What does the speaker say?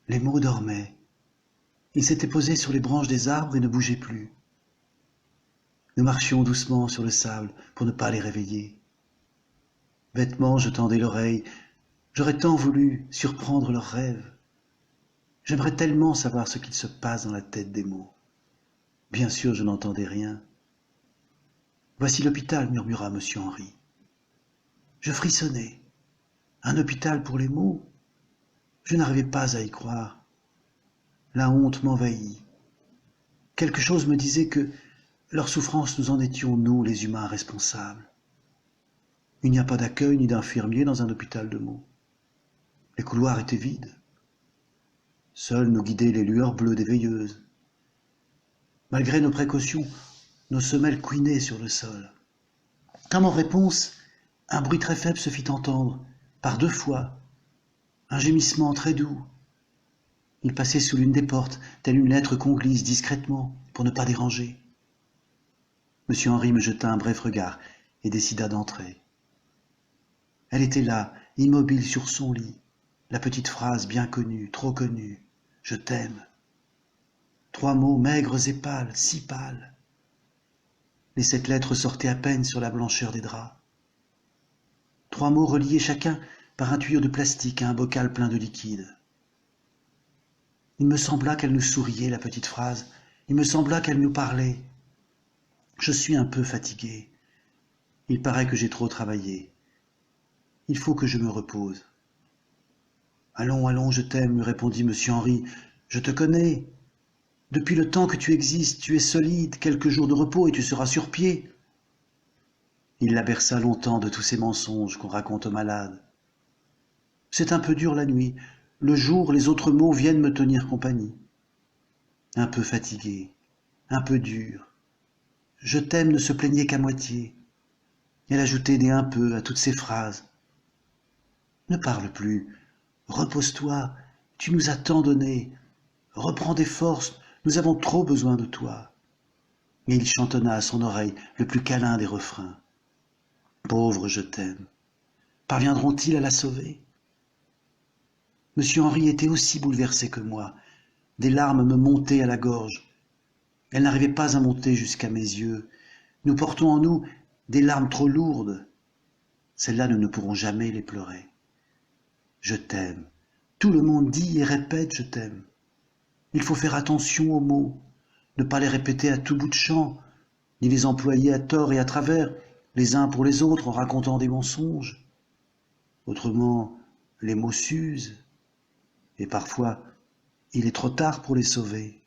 Les mots dormaient. Ils s'étaient posés sur les branches des arbres et ne bougeaient plus. Nous marchions doucement sur le sable pour ne pas les réveiller. Bêtement, je tendais l'oreille. J'aurais tant voulu surprendre leurs rêves. J'aimerais tellement savoir ce qu'il se passe dans la tête des mots. Bien sûr, je n'entendais rien. Voici l'hôpital, murmura M. Henry. Je frissonnais. Un hôpital pour les mots? Je n'arrivais pas à y croire. La honte m'envahit. Quelque chose me disait que leur souffrance, nous en étions, nous, les humains responsables. Il n'y a pas d'accueil ni d'infirmier dans un hôpital de mots. Les couloirs étaient vides. Seules nous guidaient les lueurs bleues des veilleuses. Malgré nos précautions, nos semelles couinaient sur le sol. Comme en réponse, un bruit très faible se fit entendre, par 2 fois, un gémissement très doux. Il passait sous l'une des portes, telle une lettre qu'on glisse discrètement pour ne pas déranger. M. Henry me jeta un bref regard et décida d'entrer. Elle était là, immobile sur son lit, la petite phrase bien connue, trop connue, « Je t'aime ». 3 mots maigres et pâles, si pâles. Les 7 lettres sortaient à peine sur la blancheur des draps. 3 mots reliés chacun par un tuyau de plastique à un bocal plein de liquide. Il me sembla qu'elle nous souriait, la petite phrase. Il me sembla qu'elle nous parlait. Je suis un peu fatigué. Il paraît que j'ai trop travaillé. Il faut que je me repose. Allons, allons, je t'aime, me répondit M. Henry. Je te connais. Depuis le temps que tu existes, tu es solide, quelques jours de repos et tu seras sur pied. Il la berça longtemps de tous ces mensonges qu'on raconte aux malades. C'est un peu dur la nuit. Le jour, les autres mots viennent me tenir compagnie. Un peu fatigué, un peu dur. Je t'aime ne se plaignait qu'à moitié. Elle ajoutait des un peu à toutes ces phrases. Ne parle plus. Repose-toi. Tu nous as tant donné. Reprends des forces. Nous avons trop besoin de toi. Et il chantonna à son oreille le plus câlin des refrains. Pauvre je t'aime. Parviendront-ils à la sauver? M. Henry était aussi bouleversé que moi. Des larmes me montaient à la gorge. Elles n'arrivaient pas à monter jusqu'à mes yeux. Nous portons en nous des larmes trop lourdes. Celles-là, nous ne pourrons jamais les pleurer. Je t'aime. Tout le monde dit et répète je t'aime. Il faut faire attention aux mots, ne pas les répéter à tout bout de champ, ni les employer à tort et à travers, les uns pour les autres en racontant des mensonges. Autrement, les mots s'usent, et parfois, il est trop tard pour les sauver.